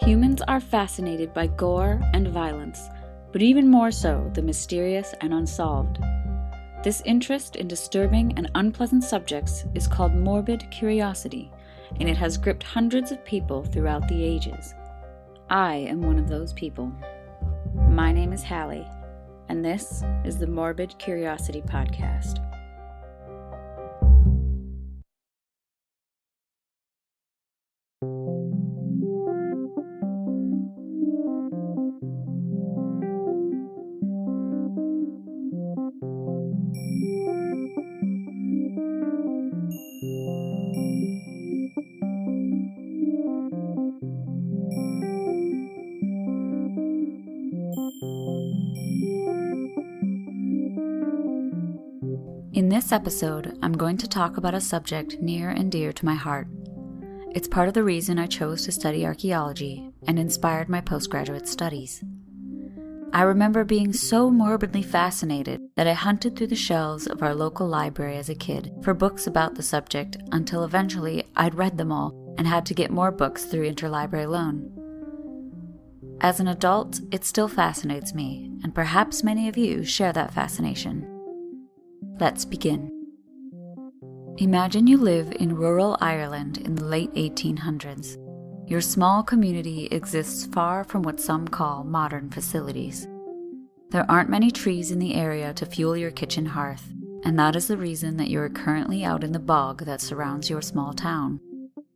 Humans are fascinated by gore and violence, but even more so the mysterious and unsolved. This interest in disturbing and unpleasant subjects is called morbid curiosity, and it has gripped hundreds of people throughout the ages. I am one of those people. My name is Hallie, and this is the Morbid Curiosity Podcast. In this episode, I'm going to talk about a subject near and dear to my heart. It's part of the reason I chose to study archaeology and inspired my postgraduate studies. I remember being so morbidly fascinated that I hunted through the shelves of our local library as a kid for books about the subject until eventually I'd read them all and had to get more books through interlibrary loan. As an adult, it still fascinates me, and perhaps many of you share that fascination. Let's begin. Imagine you live in rural Ireland in the late 1800s. Your small community exists far from what some call modern facilities. There aren't many trees in the area to fuel your kitchen hearth, and that is the reason that you are currently out in the bog that surrounds your small town.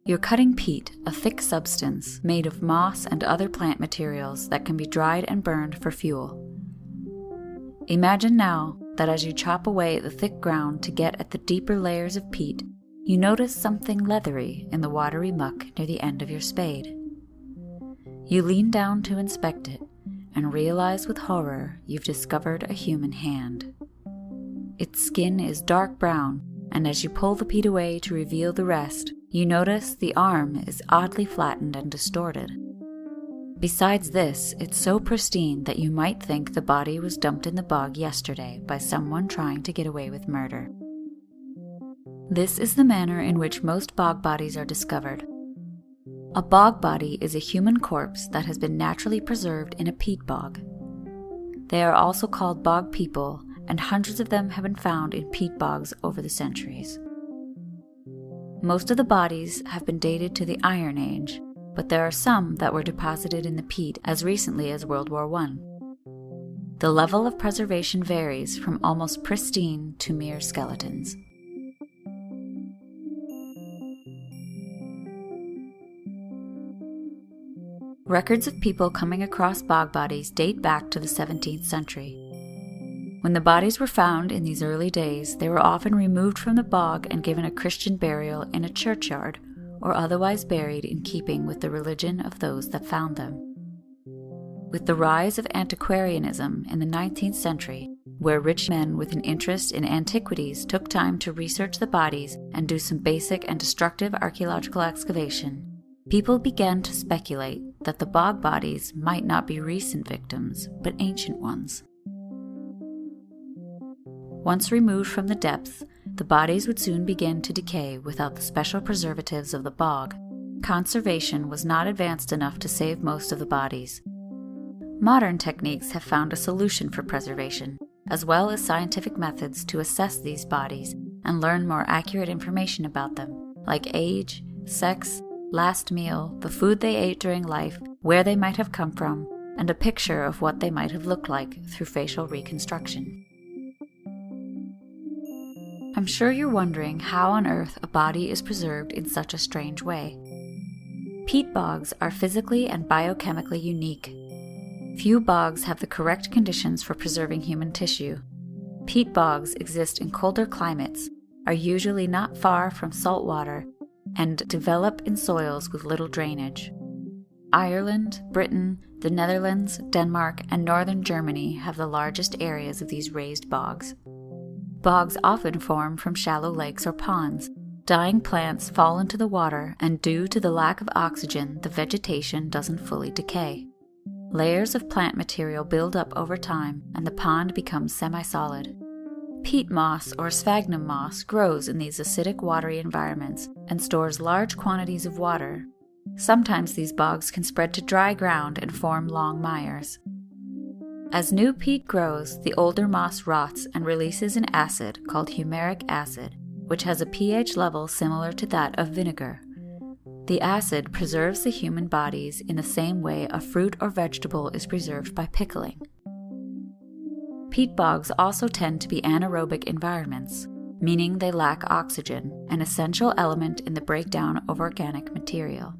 You're cutting peat, a thick substance made of moss and other plant materials that can be dried and burned for fuel. Imagine now that as you chop away at the thick ground to get at the deeper layers of peat, you notice something leathery in the watery muck near the end of your spade. You lean down to inspect it and realize with horror you've discovered a human hand. Its skin is dark brown, and as you pull the peat away to reveal the rest, you notice the arm is oddly flattened and distorted. Besides this, it's so pristine that you might think the body was dumped in the bog yesterday by someone trying to get away with murder. This is the manner in which most bog bodies are discovered. A bog body is a human corpse that has been naturally preserved in a peat bog. They are also called bog people, and hundreds of them have been found in peat bogs over the centuries. Most of the bodies have been dated to the Iron Age, but there are some that were deposited in the peat as recently as World War I. The level of preservation varies from almost pristine to mere skeletons. Records of people coming across bog bodies date back to the 17th century. When the bodies were found in these early days, they were often removed from the bog and given a Christian burial in a churchyard, or otherwise buried in keeping with the religion of those that found them. With the rise of antiquarianism in the 19th century, where rich men with an interest in antiquities took time to research the bodies and do some basic and destructive archaeological excavation, people began to speculate that the bog bodies might not be recent victims, but ancient ones. Once removed from the depths, the bodies would soon begin to decay without the special preservatives of the bog. Conservation was not advanced enough to save most of the bodies. Modern techniques have found a solution for preservation, as well as scientific methods to assess these bodies and learn more accurate information about them, like age, sex, last meal, the food they ate during life, where they might have come from, and a picture of what they might have looked like through facial reconstruction. I'm sure you're wondering how on earth a body is preserved in such a strange way. Peat bogs are physically and biochemically unique. Few bogs have the correct conditions for preserving human tissue. Peat bogs exist in colder climates, are usually not far from salt water, and develop in soils with little drainage. Ireland, Britain, the Netherlands, Denmark, and northern Germany have the largest areas of these raised bogs. Bogs often form from shallow lakes or ponds. Dying plants fall into the water, and due to the lack of oxygen, the vegetation doesn't fully decay. Layers of plant material build up over time, and the pond becomes semi-solid. Peat moss or sphagnum moss grows in these acidic, watery environments and stores large quantities of water. Sometimes these bogs can spread to dry ground and form long mires. As new peat grows, the older moss rots and releases an acid called humeric acid, which has a pH level similar to that of vinegar. The acid preserves the human bodies in the same way a fruit or vegetable is preserved by pickling. Peat bogs also tend to be anaerobic environments, meaning they lack oxygen, an essential element in the breakdown of organic material.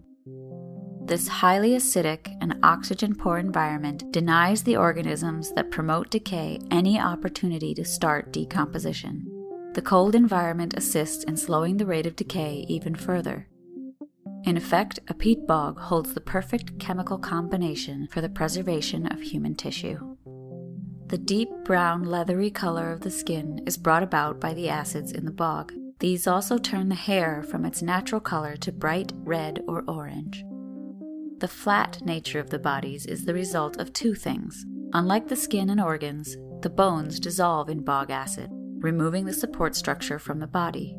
This highly acidic and oxygen-poor environment denies the organisms that promote decay any opportunity to start decomposition. The cold environment assists in slowing the rate of decay even further. In effect, a peat bog holds the perfect chemical combination for the preservation of human tissue. The deep brown, leathery color of the skin is brought about by the acids in the bog. These also turn the hair from its natural color to bright red or orange. The flat nature of the bodies is the result of two things. Unlike the skin and organs, the bones dissolve in bog acid, removing the support structure from the body.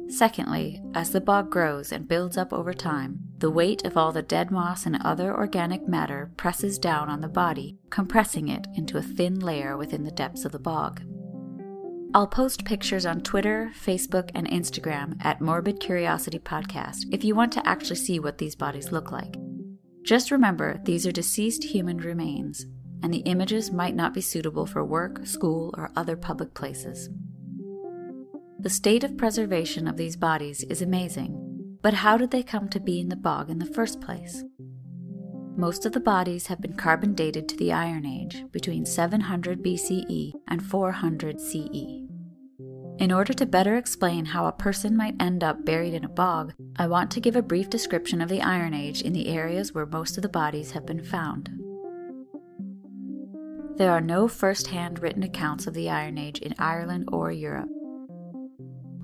Secondly, as the bog grows and builds up over time, the weight of all the dead moss and other organic matter presses down on the body, compressing it into a thin layer within the depths of the bog. I'll post pictures on Twitter, Facebook, and Instagram at Morbid Curiosity Podcast if you want to actually see what these bodies look like. Just remember, these are deceased human remains, and the images might not be suitable for work, school, or other public places. The state of preservation of these bodies is amazing, but how did they come to be in the bog in the first place? Most of the bodies have been carbon dated to the Iron Age, between 700 BCE and 400 CE. In order to better explain how a person might end up buried in a bog, I want to give a brief description of the Iron Age in the areas where most of the bodies have been found. There are no first-hand written accounts of the Iron Age in Ireland or Europe.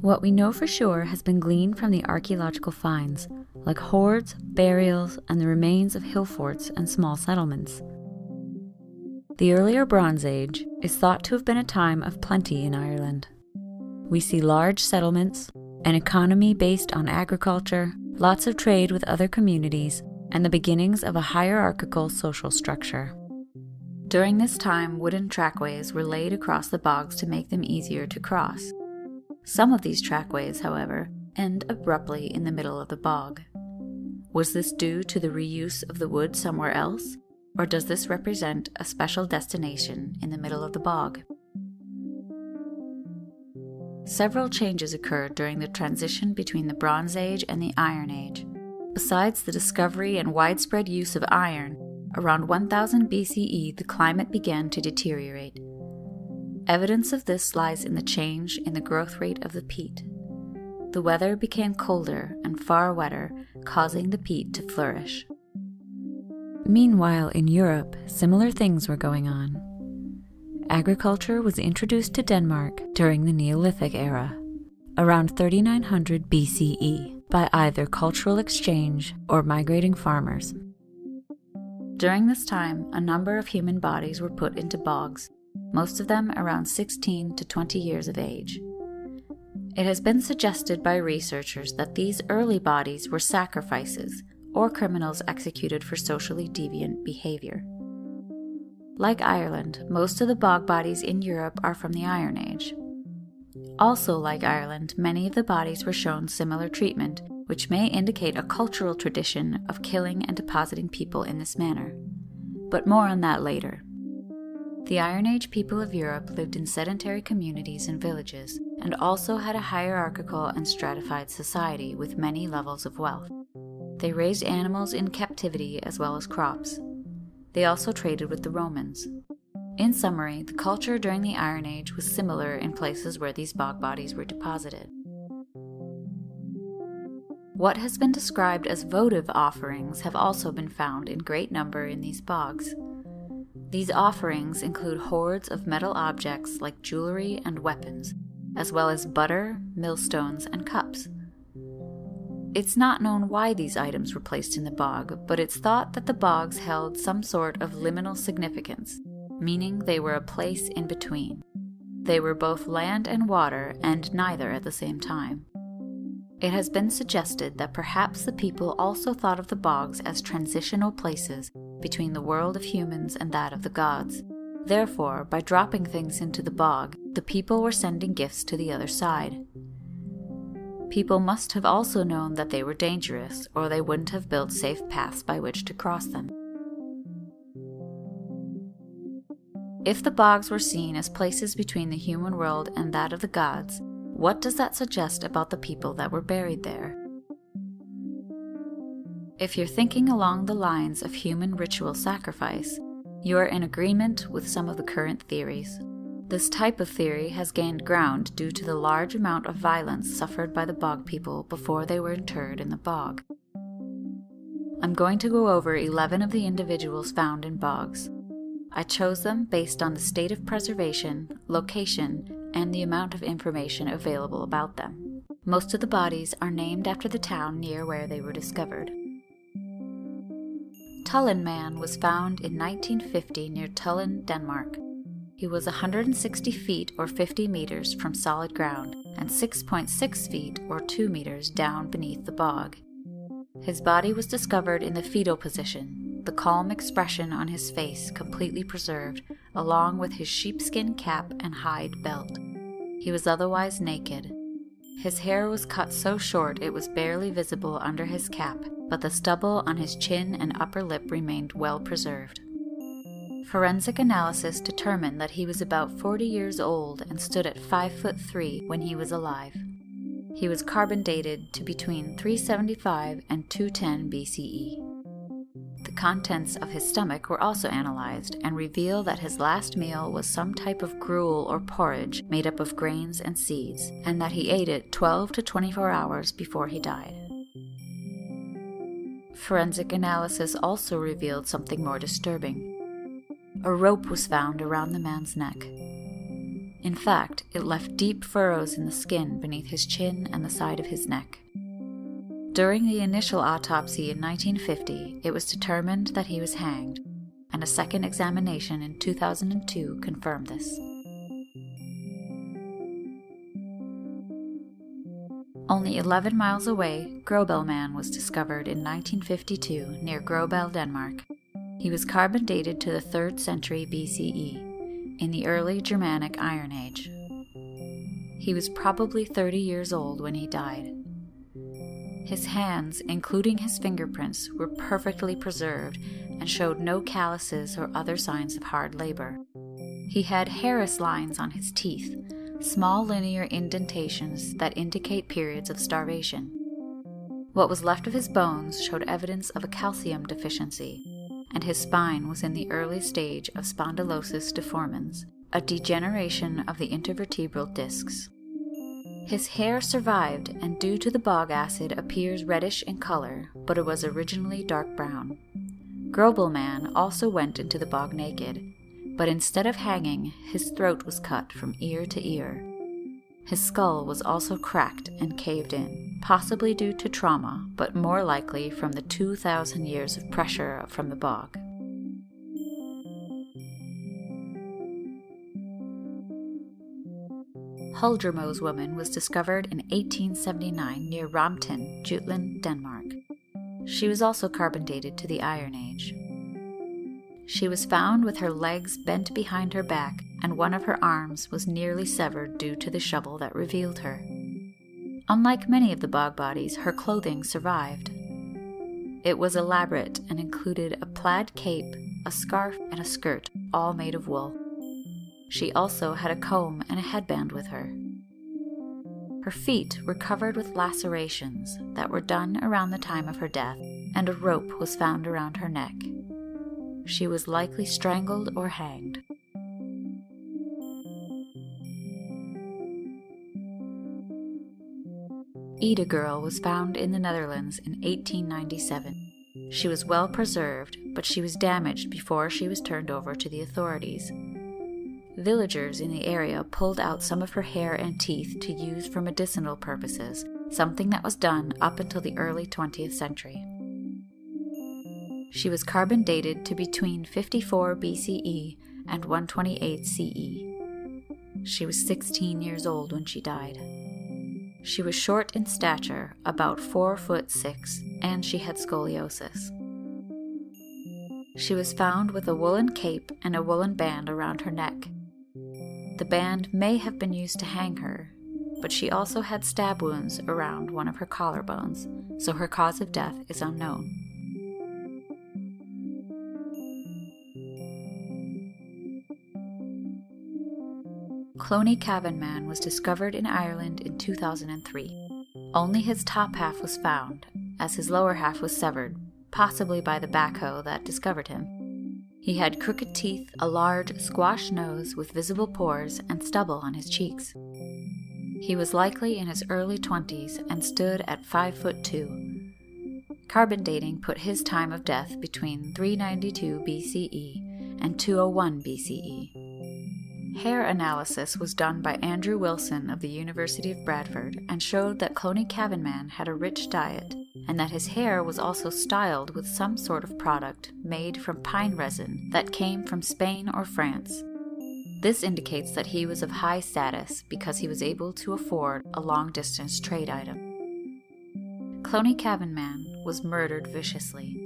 What we know for sure has been gleaned from the archaeological finds, like hoards, burials, and the remains of hill forts and small settlements. The earlier Bronze Age is thought to have been a time of plenty in Ireland. We see large settlements, an economy based on agriculture, lots of trade with other communities, and the beginnings of a hierarchical social structure. During this time, wooden trackways were laid across the bogs to make them easier to cross. Some of these trackways, however, end abruptly in the middle of the bog. Was this due to the reuse of the wood somewhere else, or does this represent a special destination in the middle of the bog? Several changes occurred during the transition between the Bronze Age and the Iron Age. Besides the discovery and widespread use of iron, around 1000 BCE the climate began to deteriorate. Evidence of this lies in the change in the growth rate of the peat. The weather became colder and far wetter, causing the peat to flourish. Meanwhile, in Europe, similar things were going on. Agriculture was introduced to Denmark during the Neolithic era, around 3900 BCE, by either cultural exchange or migrating farmers. During this time, a number of human bodies were put into bogs, most of them around 16 to 20 years of age. It has been suggested by researchers that these early bodies were sacrifices or criminals executed for socially deviant behavior. Like Ireland, most of the bog bodies in Europe are from the Iron Age. Also, like Ireland, many of the bodies were shown similar treatment, which may indicate a cultural tradition of killing and depositing people in this manner. But more on that later. The Iron Age people of Europe lived in sedentary communities and villages, and also had a hierarchical and stratified society with many levels of wealth. They raised animals in captivity as well as crops. They also traded with the Romans. In summary, the culture during the Iron Age was similar in places where these bog bodies were deposited. What has been described as votive offerings have also been found in great number in these bogs. These offerings include hoards of metal objects like jewelry and weapons, as well as butter, millstones, and cups. It's not known why these items were placed in the bog, but it's thought that the bogs held some sort of liminal significance, meaning they were a place in between. They were both land and water, and neither at the same time. It has been suggested that perhaps the people also thought of the bogs as transitional places between the world of humans and that of the gods. Therefore, by dropping things into the bog, the people were sending gifts to the other side. People must have also known that they were dangerous, or they wouldn't have built safe paths by which to cross them. If the bogs were seen as places between the human world and that of the gods, what does that suggest about the people that were buried there? If you're thinking along the lines of human ritual sacrifice, you are in agreement with some of the current theories. This type of theory has gained ground due to the large amount of violence suffered by the bog people before they were interred in the bog. I'm going to go over 11 of the individuals found in bogs. I chose them based on the state of preservation, location, and the amount of information available about them. Most of the bodies are named after the town near where they were discovered. Tullen Man was found in 1950 near Tullen, Denmark. He was 160 feet or 50 meters from solid ground and 6.6 feet or 2 meters down beneath the bog. His body was discovered in the fetal position, the calm expression on his face completely preserved, along with his sheepskin cap and hide belt. He was otherwise naked. His hair was cut so short it was barely visible under his cap, but the stubble on his chin and upper lip remained well preserved. Forensic analysis determined that he was about 40 years old and stood at 5'3" when he was alive. He was carbon dated to between 375 and 210 BCE. The contents of his stomach were also analyzed and reveal that his last meal was some type of gruel or porridge made up of grains and seeds, and that he ate it 12 to 24 hours before he died. Forensic analysis also revealed something more disturbing. A rope was found around the man's neck. In fact, it left deep furrows in the skin beneath his chin and the side of his neck. During the initial autopsy in 1950, it was determined that he was hanged, and a second examination in 2002 confirmed this. Only 11 miles away, Grobel Man was discovered in 1952 near Grobel, Denmark. He was carbon dated to the 3rd century BCE, in the early Germanic Iron Age. He was probably 30 years old when he died. His hands, including his fingerprints, were perfectly preserved and showed no calluses or other signs of hard labor. He had Harris lines on his teeth, small linear indentations that indicate periods of starvation. What was left of his bones showed evidence of a calcium deficiency, and his spine was in the early stage of spondylosis deformans, a degeneration of the intervertebral discs. His hair survived and due to the bog acid appears reddish in color, but it was originally dark brown. Grobel Man also went into the bog naked, but instead of hanging, his throat was cut from ear to ear. His skull was also cracked and caved in, possibly due to trauma, but more likely from the 2,000 years of pressure from the bog. Huldremo's woman was discovered in 1879 near Ramten, Jutland, Denmark. She was also carbon dated to the Iron Age. She was found with her legs bent behind her back, and one of her arms was nearly severed due to the shovel that revealed her. Unlike many of the bog bodies, her clothing survived. It was elaborate and included a plaid cape, a scarf, and a skirt, all made of wool. She also had a comb and a headband with her. Her feet were covered with lacerations that were done around the time of her death, and a rope was found around her neck. She was likely strangled or hanged. Ida Girl was found in the Netherlands in 1897. She was well preserved, but she was damaged before she was turned over to the authorities. Villagers in the area pulled out some of her hair and teeth to use for medicinal purposes, something that was done up until the early 20th century. She was carbon dated to between 54 BCE and 128 CE. She was 16 years old when she died. She was short in stature, about 4'6", and she had scoliosis. She was found with a woolen cape and a woolen band around her neck. The band may have been used to hang her, but she also had stab wounds around one of her collarbones, so her cause of death is unknown. Cloney Cavan Man was discovered in Ireland in 2003. Only his top half was found, as his lower half was severed, possibly by the backhoe that discovered him. He had crooked teeth, a large, squash nose with visible pores, and stubble on his cheeks. He was likely in his early 20s and stood at 5'2". Carbon dating put his time of death between 392 BCE and 201 BCE. Hair analysis was done by Andrew Wilson of the University of Bradford and showed that Cloney Cavan Man had a rich diet, and that his hair was also styled with some sort of product made from pine resin that came from Spain or France. This indicates that he was of high status because he was able to afford a long-distance trade item. Cloney Cavan Man was murdered viciously.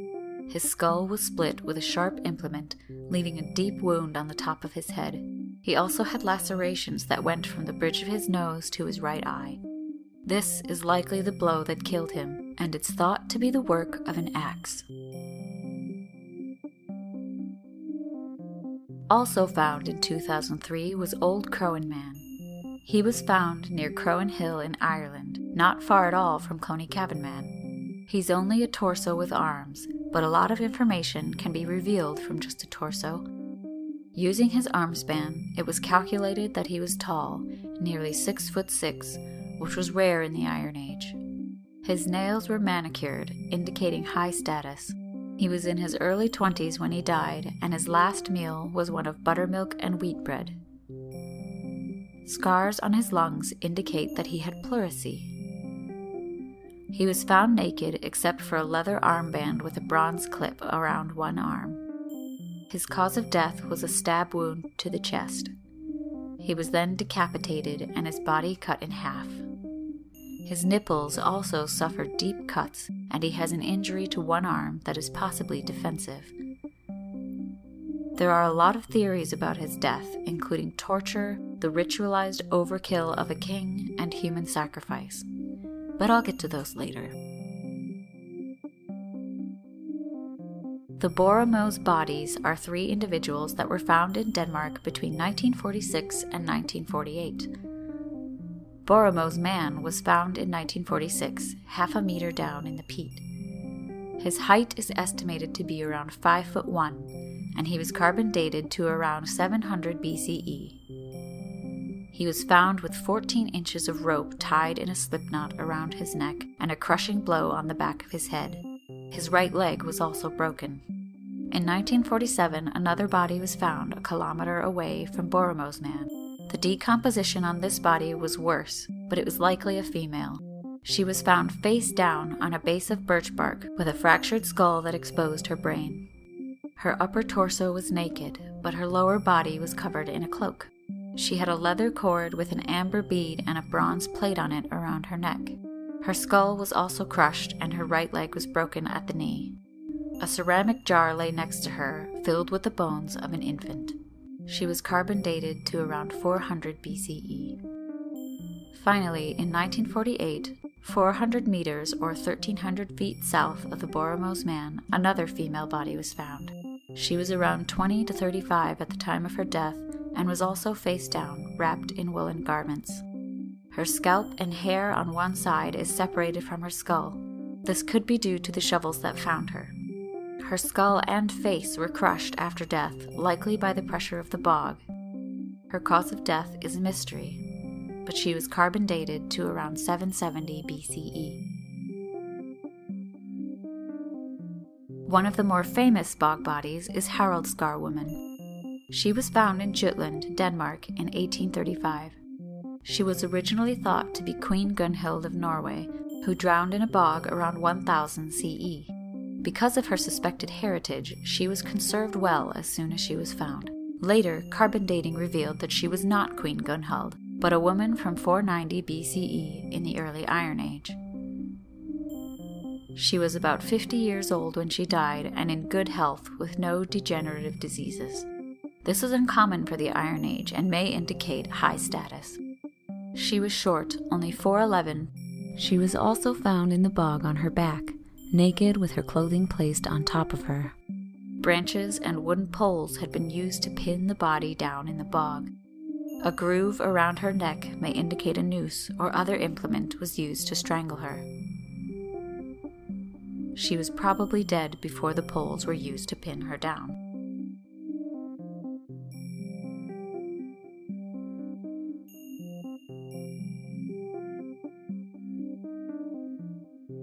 His skull was split with a sharp implement, leaving a deep wound on the top of his head. He also had lacerations that went from the bridge of his nose to his right eye. This is likely the blow that killed him, and it's thought to be the work of an axe. Also found in 2003 was Old Crowan Man. He was found near Crowan Hill in Ireland, not far at all from Cloney Cavan Man. He's only a torso with arms, but a lot of information can be revealed from just a torso. Using his arm span, it was calculated that he was tall, nearly 6'6", which was rare in the Iron Age. His nails were manicured, indicating high status. He was in his early 20s when he died, and his last meal was one of buttermilk and wheat bread. Scars on his lungs indicate that he had pleurisy. He was found naked except for a leather armband with a bronze clip around one arm. His cause of death was a stab wound to the chest. He was then decapitated and his body cut in half. His nipples also suffered deep cuts, and he has an injury to one arm that is possibly defensive. There are a lot of theories about his death, including torture, the ritualized overkill of a king, and human sacrifice. But I'll get to those later. The Bog Bodies are 3 individuals that were found in Denmark between 1946 and 1948. Bog Man was found in 1946, half a meter down in the peat. His height is estimated to be around 5'1", and he was carbon dated to around 700 BCE. He was found with 14 inches of rope tied in a slipknot around his neck and a crushing blow on the back of his head. His right leg was also broken. In 1947, another body was found a kilometer away from Bog Man. The decomposition on this body was worse, but it was likely a female. She was found face down on a base of birch bark with a fractured skull that exposed her brain. Her upper torso was naked, but her lower body was covered in a cloak. She had a leather cord with an amber bead and a bronze plate on it around her neck. Her skull was also crushed and her right leg was broken at the knee. A ceramic jar lay next to her, filled with the bones of an infant. She was carbon dated to around 400 BCE. Finally, in 1948, 400 meters or 1,300 feet south of the Bog Man, another female body was found. She was around 20 to 35 at the time of her death and was also face down, wrapped in woolen garments. Her scalp and hair on one side is separated from her skull. This could be due to the shovels that found her. Her skull and face were crushed after death, likely by the pressure of the bog. Her cause of death is a mystery, but she was carbon dated to around 770 BCE. One of the more famous bog bodies is Haraldsgar Woman. She was found in Jutland, Denmark in 1835. She was originally thought to be Queen Gunhild of Norway, who drowned in a bog around 1000 CE. Because of her suspected heritage, she was conserved well as soon as she was found. Later, carbon dating revealed that she was not Queen Gunhild, but a woman from 490 BCE in the early Iron Age. She was about 50 years old when she died and in good health with no degenerative diseases. This was uncommon for the Iron Age and may indicate high status. She was short, only 4'11". She was also found in the bog on her back, naked with her clothing placed on top of her. Branches and wooden poles had been used to pin the body down in the bog. A groove around her neck may indicate a noose or other implement was used to strangle her. She was probably dead before the poles were used to pin her down.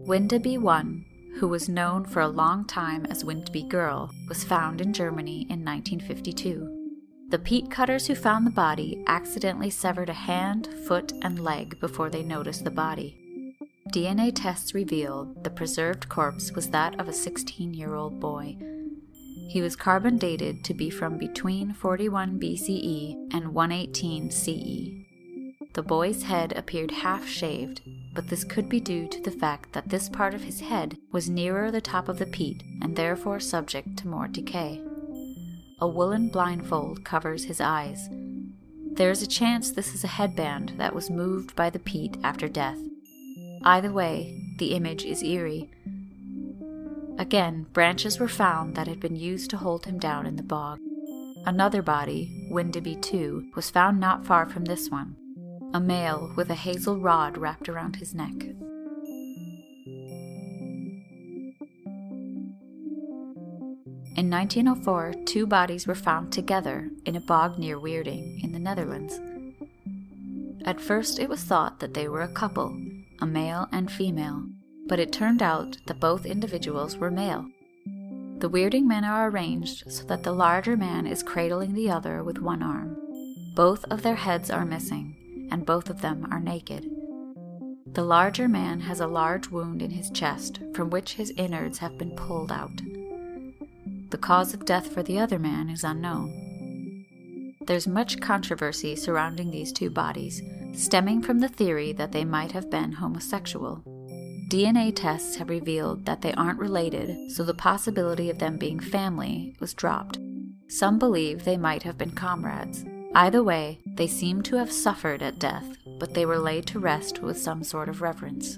Windeby I, who was known for a long time as Windeby Girl, was found in Germany in 1952. The peat cutters who found the body accidentally severed a hand, foot, and leg before they noticed the body. DNA tests revealed the preserved corpse was that of a 16-year-old boy. He was carbon dated to be from between 41 BCE and 118 CE. The boy's head appeared half-shaved, but this could be due to the fact that this part of his head was nearer the top of the peat and therefore subject to more decay. A woolen blindfold covers his eyes. There is a chance this is a headband that was moved by the peat after death. Either way, the image is eerie. Again, branches were found that had been used to hold him down in the bog. Another body, Windeby II, was found not far from this one. A male with a hazel rod wrapped around his neck. In 1904, 2 bodies were found together in a bog near Weerding in the Netherlands. At first it was thought that they were a couple, a male and female, but it turned out that both individuals were male. The Weerding men are arranged so that the larger man is cradling the other with one arm. Both of their heads are missing, and both of them are naked. The larger man has a large wound in his chest from which his innards have been pulled out. The cause of death for the other man is unknown. There's much controversy surrounding these 2 bodies, stemming from the theory that they might have been homosexual. DNA tests have revealed that they aren't related, so the possibility of them being family was dropped. Some believe they might have been comrades. Either way, they seem to have suffered at death, but they were laid to rest with some sort of reverence.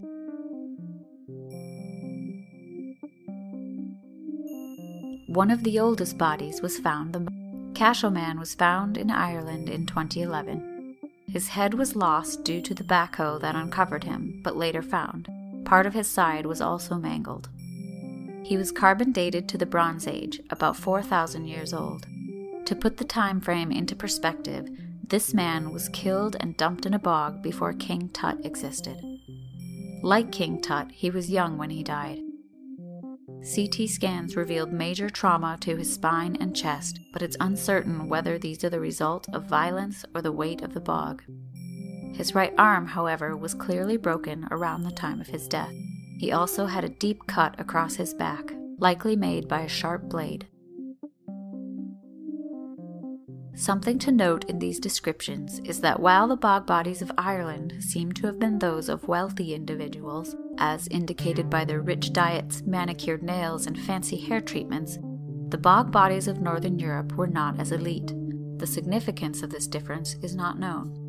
One of the oldest bodies was found. The Cashel man was found in Ireland in 2011. His head was lost due to the backhoe that uncovered him, but later found. Part of his side was also mangled. He was carbon dated to the Bronze Age, about 4,000 years old. To put the time frame into perspective, this man was killed and dumped in a bog before King Tut existed. Like King Tut, he was young when he died. CT scans revealed major trauma to his spine and chest, but it's uncertain whether these are the result of violence or the weight of the bog. His right arm, however, was clearly broken around the time of his death. He also had a deep cut across his back, likely made by a sharp blade. Something to note in these descriptions is that while the bog bodies of Ireland seem to have been those of wealthy individuals, as indicated by their rich diets, manicured nails, and fancy hair treatments, the bog bodies of Northern Europe were not as elite. The significance of this difference is not known.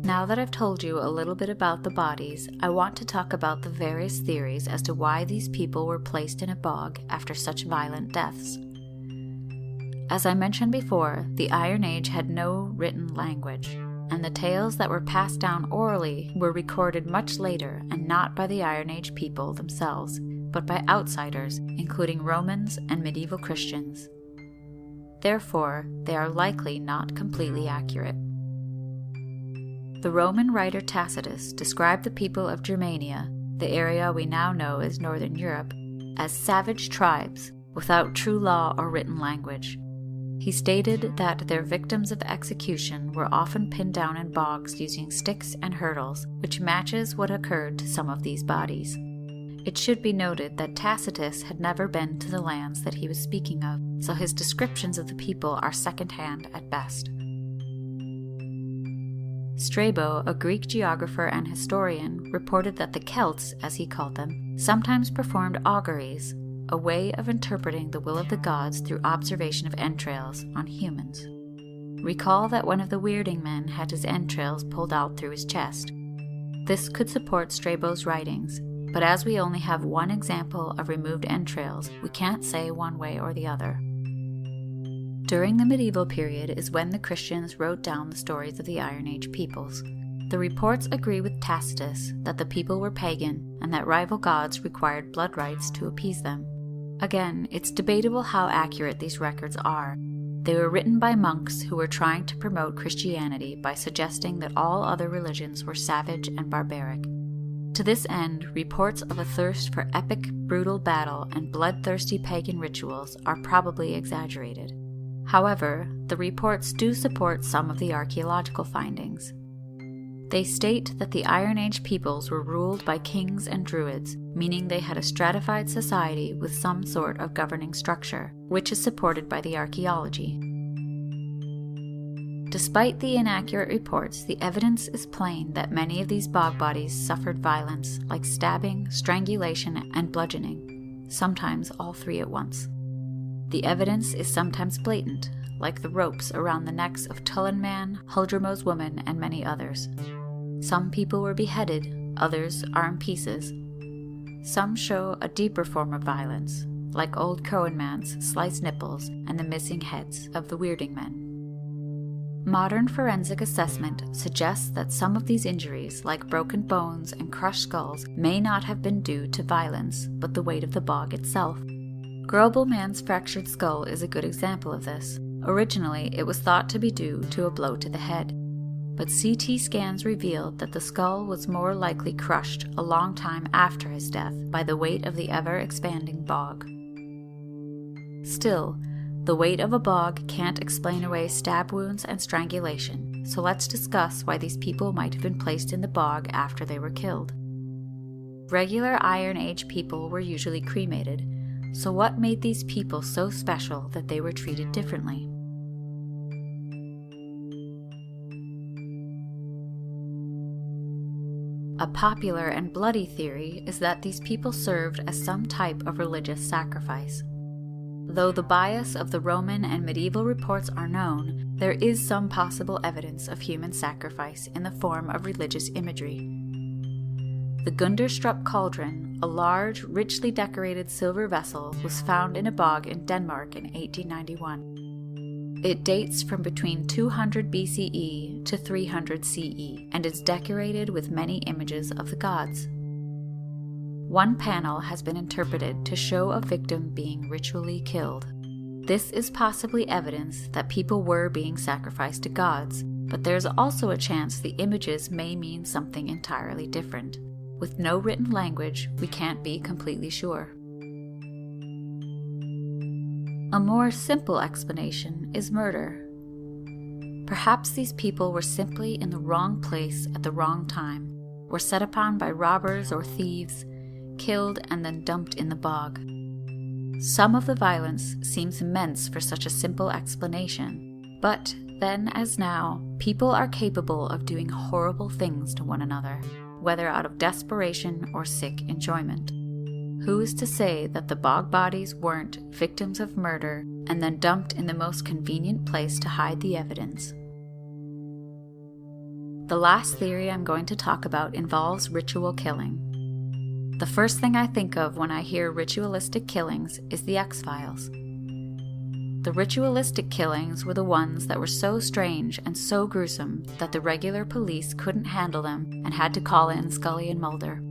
Now that I've told you a little bit about the bodies, I want to talk about the various theories as to why these people were placed in a bog after such violent deaths. As I mentioned before, the Iron Age had no written language, and the tales that were passed down orally were recorded much later and not by the Iron Age people themselves, but by outsiders, including Romans and medieval Christians. Therefore, they are likely not completely accurate. The Roman writer Tacitus described the people of Germania, the area we now know as Northern Europe, as savage tribes without true law or written language. He stated that their victims of execution were often pinned down in bogs using sticks and hurdles, which matches what occurred to some of these bodies. It should be noted that Tacitus had never been to the lands that he was speaking of, so his descriptions of the people are secondhand at best. Strabo, a Greek geographer and historian, reported that the Celts, as he called them, sometimes performed auguries, a way of interpreting the will of the gods through observation of entrails on humans. Recall that one of the weirding men had his entrails pulled out through his chest. This could support Strabo's writings, but as we only have one example of removed entrails, we can't say one way or the other. During the medieval period is when the Christians wrote down the stories of the Iron Age peoples. The reports agree with Tacitus that the people were pagan and that rival gods required blood rites to appease them. Again, it's debatable how accurate these records are. They were written by monks who were trying to promote Christianity by suggesting that all other religions were savage and barbaric. To this end, reports of a thirst for epic, brutal battle and bloodthirsty pagan rituals are probably exaggerated. However, the reports do support some of the archaeological findings. They state that the Iron Age peoples were ruled by kings and druids, meaning they had a stratified society with some sort of governing structure, which is supported by the archaeology. Despite the inaccurate reports, the evidence is plain that many of these bog bodies suffered violence, like stabbing, strangulation, and bludgeoning, sometimes all three at once. The evidence is sometimes blatant, like the ropes around the necks of Tullinman, Huldremo's woman, and many others. Some people were beheaded, others are in pieces. Some show a deeper form of violence, like old Cohenman's sliced nipples and the missing heads of the weirding men. Modern forensic assessment suggests that some of these injuries, like broken bones and crushed skulls, may not have been due to violence, but the weight of the bog itself. Grobelman's fractured skull is a good example of this. Originally, it was thought to be due to a blow to the head, but CT scans revealed that the skull was more likely crushed a long time after his death by the weight of the ever-expanding bog. Still, the weight of a bog can't explain away stab wounds and strangulation, so let's discuss why these people might have been placed in the bog after they were killed. Regular Iron Age people were usually cremated, so what made these people so special that they were treated differently? A popular and bloody theory is that these people served as some type of religious sacrifice. Though the bias of the Roman and medieval reports are known, there is some possible evidence of human sacrifice in the form of religious imagery. The Gunderstrup cauldron, a large, richly decorated silver vessel, was found in a bog in Denmark in 1891. It dates from between 200 BCE to 300 CE and is decorated with many images of the gods. One panel has been interpreted to show a victim being ritually killed. This is possibly evidence that people were being sacrificed to gods, but there's also a chance the images may mean something entirely different. With no written language, we can't be completely sure. A more simple explanation is murder. Perhaps these people were simply in the wrong place at the wrong time, were set upon by robbers or thieves, killed and then dumped in the bog. Some of the violence seems immense for such a simple explanation, but then as now, people are capable of doing horrible things to one another, whether out of desperation or sick enjoyment. Who is to say that the bog bodies weren't victims of murder and then dumped in the most convenient place to hide the evidence? The last theory I'm going to talk about involves ritual killing. The first thing I think of when I hear ritualistic killings is the X-Files. The ritualistic killings were the ones that were so strange and so gruesome that the regular police couldn't handle them and had to call in Scully and Mulder.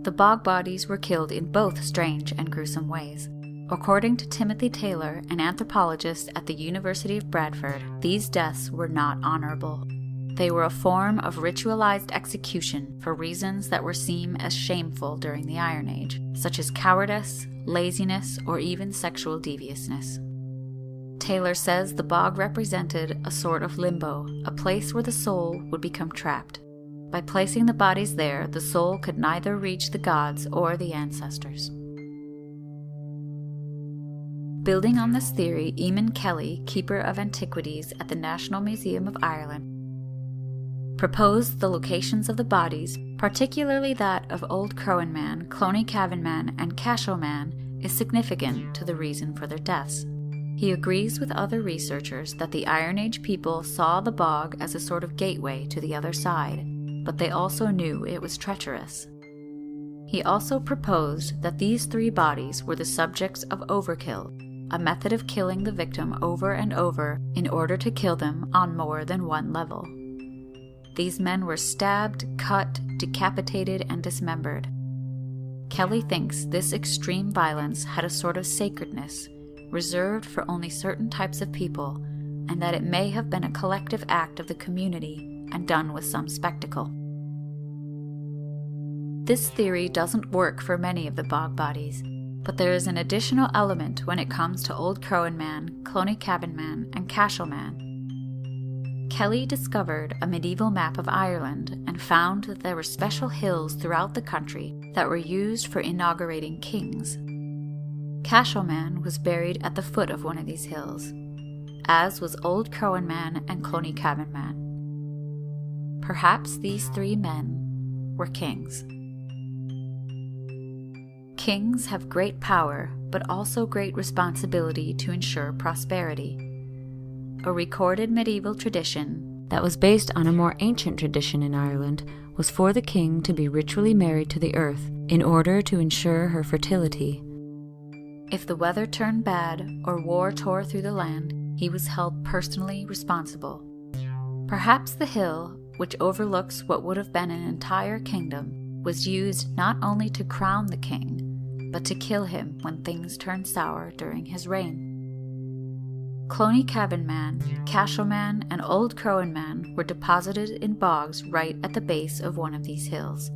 The bog bodies were killed in both strange and gruesome ways. According to Timothy Taylor, an anthropologist at the University of Bradford, these deaths were not honorable. They were a form of ritualized execution for reasons that were seen as shameful during the Iron Age, such as cowardice, laziness, or even sexual deviousness. Taylor says the bog represented a sort of limbo, a place where the soul would become trapped. By placing the bodies there, the soul could neither reach the gods or the ancestors. Building on this theory, Eamon Kelly, keeper of antiquities at the National Museum of Ireland, proposed the locations of the bodies, particularly that of Old Crowan Man, Cloney Cavan Man, and Cashel Man, is significant to the reason for their deaths. He agrees with other researchers that the Iron Age people saw the bog as a sort of gateway to the other side, but they also knew it was treacherous. He also proposed that these 3 bodies were the subjects of overkill, a method of killing the victim over and over in order to kill them on more than one level. These men were stabbed, cut, decapitated, and dismembered. Kelly thinks this extreme violence had a sort of sacredness, reserved for only certain types of people, and that it may have been a collective act of the community and done with some spectacle. This theory doesn't work for many of the bog bodies, but there is an additional element when it comes to Old Crowan Man, Cloney Cavan Man, and Cashel Man. Kelly discovered a medieval map of Ireland and found that there were special hills throughout the country that were used for inaugurating kings. Cashel Man was buried at the foot of one of these hills, as was Old Crowan Man and Cloney Cavan Man. Perhaps these 3 men were kings. Kings have great power, but also great responsibility to ensure prosperity. A recorded medieval tradition that was based on a more ancient tradition in Ireland was for the king to be ritually married to the earth in order to ensure her fertility. If the weather turned bad or war tore through the land, he was held personally responsible. Perhaps the hill, which overlooks what would have been an entire kingdom, was used not only to crown the king, but to kill him when things turned sour during his reign. Cloney Cavan Man, Cashel Man, and Old Crowan Man were deposited in bogs right at the base of one of these hills.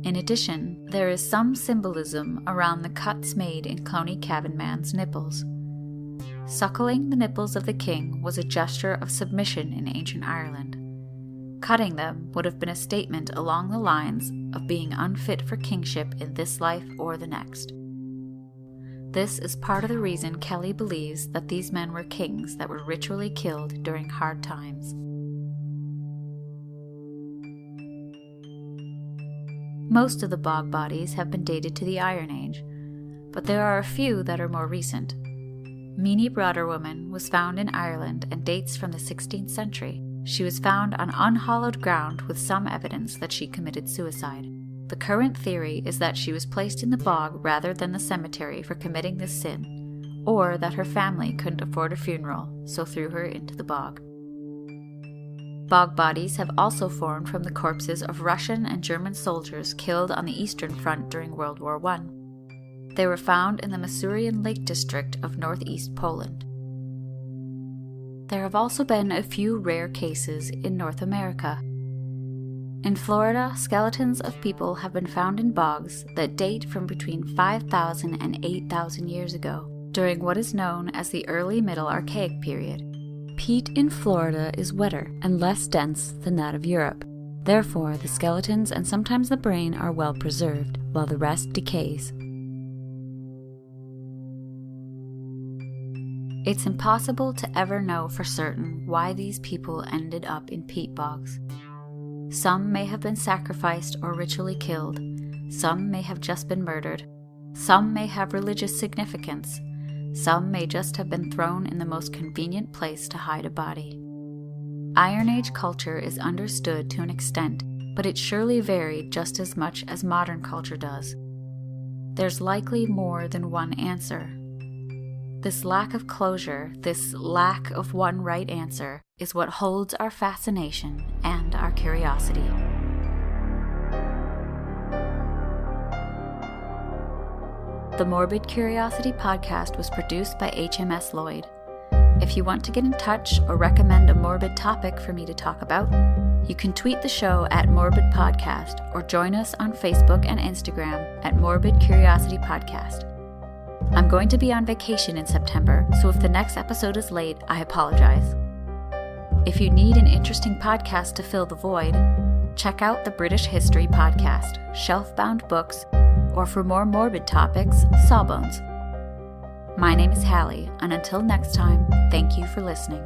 In addition, there is some symbolism around the cuts made in Cloney Cavan Man's nipples. Suckling the nipples of the king was a gesture of submission in ancient Ireland. Cutting them would have been a statement along the lines of being unfit for kingship in this life or the next. This is part of the reason Kelly believes that these men were kings that were ritually killed during hard times. Most of the bog bodies have been dated to the Iron Age, but there are a few that are more recent. Meanie Broderwoman was found in Ireland and dates from the 16th century. She was found on unhallowed ground with some evidence that she committed suicide. The current theory is that she was placed in the bog rather than the cemetery for committing this sin, or that her family couldn't afford a funeral, so threw her into the bog. Bog bodies have also formed from the corpses of Russian and German soldiers killed on the Eastern Front during World War I. They were found in the Masurian Lake district of northeast Poland. There have also been a few rare cases in North America. In Florida, skeletons of people have been found in bogs that date from between 5,000 and 8,000 years ago, during what is known as the early Middle Archaic period. Peat in Florida is wetter and less dense than that of Europe. Therefore, the skeletons and sometimes the brain are well preserved, while the rest decays. It's impossible to ever know for certain why these people ended up in peat bogs. Some may have been sacrificed or ritually killed. Some may have just been murdered. Some may have religious significance. Some may just have been thrown in the most convenient place to hide a body. Iron Age culture is understood to an extent, but it surely varied just as much as modern culture does. There's likely more than one answer. This lack of closure, this lack of one right answer, is what holds our fascination and our curiosity. The Morbid Curiosity podcast was produced by HMS Lloyd. If you want to get in touch or recommend a morbid topic for me to talk about, you can tweet the show at Morbid Podcast or join us on Facebook and Instagram at Morbid Curiosity Podcast. I'm going to be on vacation in September, so if the next episode is late, I apologize. If you need an interesting podcast to fill the void, check out the British History Podcast, Shelf-Bound Books, or for more morbid topics, Sawbones. My name is Hallie, and until next time, thank you for listening.